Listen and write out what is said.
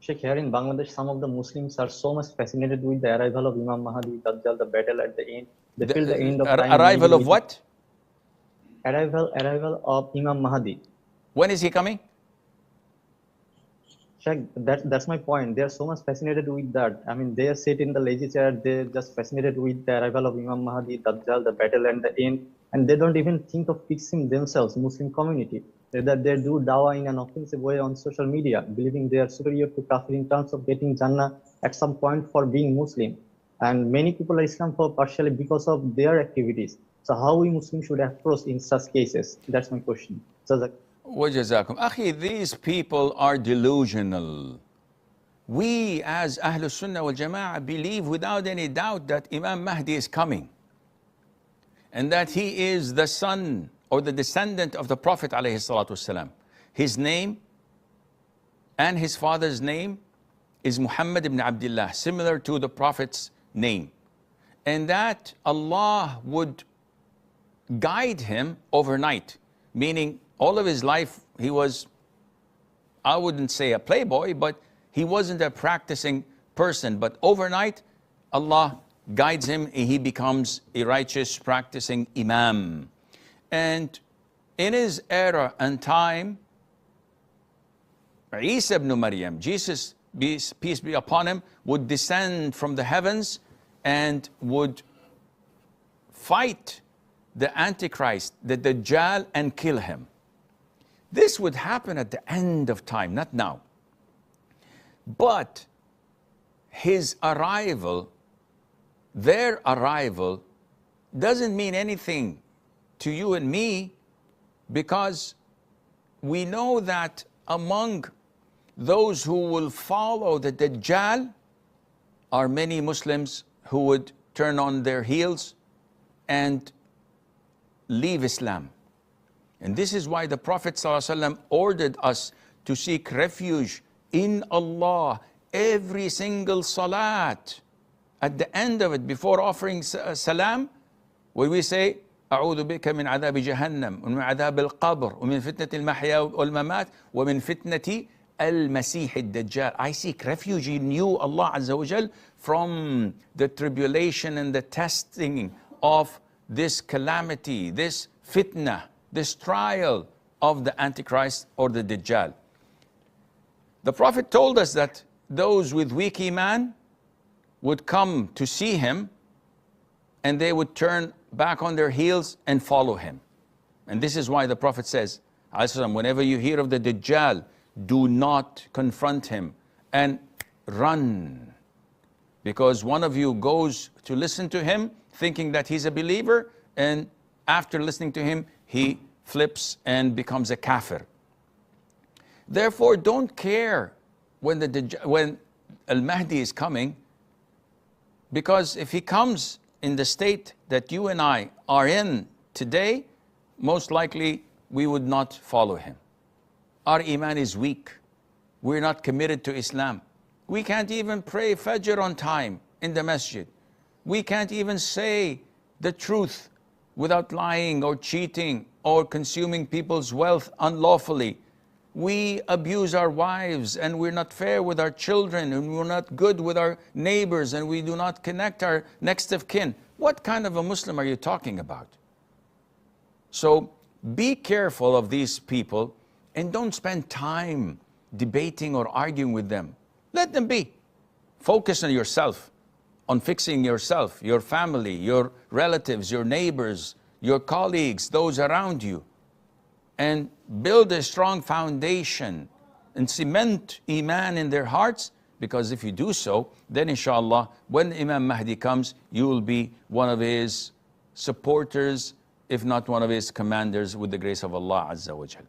Sheikh, here in Bangladesh, some of the Muslims are so much fascinated with the arrival of Imam Mahdi, Dajjal, the battle at the end. They feel the end of time Arrival of what? Arrival of Imam Mahdi. When is he coming? Sheikh, that's my point. They are so much fascinated with that. I mean, they sit in the lazy chair. They're just fascinated with the arrival of Imam Mahdi, Dajjal, the battle and the end, and they don't even think of fixing themselves, Muslim community. That they do dawah in an offensive way on social media, believing they are superior to kafir in terms of getting Jannah at some point for being Muslim. And many people are Islam for partially because of their activities. So how we Muslims should approach in such cases? That's my question. So وجزاكم. Akhi, these people are delusional. We as Ahlul Sunnah wal Jama'ah believe without any doubt that Imam Mahdi is coming and that he is the son or the descendant of the Prophet alayhi salatu wasalam. His name and his father's name is Muhammad ibn Abdullah, similar to the Prophet's name. And that Allah would guide him overnight, meaning all of his life he was, I wouldn't say a playboy, but he wasn't a practicing person. But overnight, Allah guides him and he becomes a righteous practicing Imam. And in his era and time, Isa ibn Maryam, Jesus, peace be upon him, would descend from the heavens and would fight the Antichrist, the Dajjal, and kill him. This would happen at the end of time, not now. But his arrival, their arrival, doesn't mean anything to you and me, because we know that among those who will follow the Dajjal are many Muslims who would turn on their heels and leave Islam. And this is why the Prophet ﷺ ordered us to seek refuge in Allah every single salat. At the end of it, before offering salam, where we say, أعوذ بك من عذاب جهنم ومن عذاب القبر ومن فتنة المحيا والممات ومن فتنة المسيح الدجال. I seek refuge in you, Allah Azza wa Jal, from the tribulation and the testing of this calamity, this fitna, this trial of the Antichrist or the Dajjal. The Prophet told us that those with weak iman would come to see him and they would turn back on their heels and follow him. And this is why the Prophet says, whenever you hear of the Dajjal, do not confront him and run. Because one of you goes to listen to him thinking that he's a believer, and after listening to him, he flips and becomes a kafir. Therefore, don't care when Al-Mahdi is coming, because if he comes in the state that you and I are in today, most likely we would not follow him. Our iman is weak. We're not committed to Islam. We can't even pray Fajr on time in the masjid. We can't even say the truth without lying or cheating or consuming people's wealth unlawfully. We abuse our wives, and we're not fair with our children, and we're not good with our neighbors, and we do not connect our next of kin. What kind of a Muslim are you talking about? So be careful of these people and don't spend time debating or arguing with them. Let them be. Focus on yourself, on fixing yourself, your family, your relatives, your neighbors, your colleagues, those around you, and build a strong foundation and cement iman in their hearts, because if you do so, then inshallah, when Imam Mahdi comes, you will be one of his supporters, if not one of his commanders, with the grace of Allah Azza wa Jal.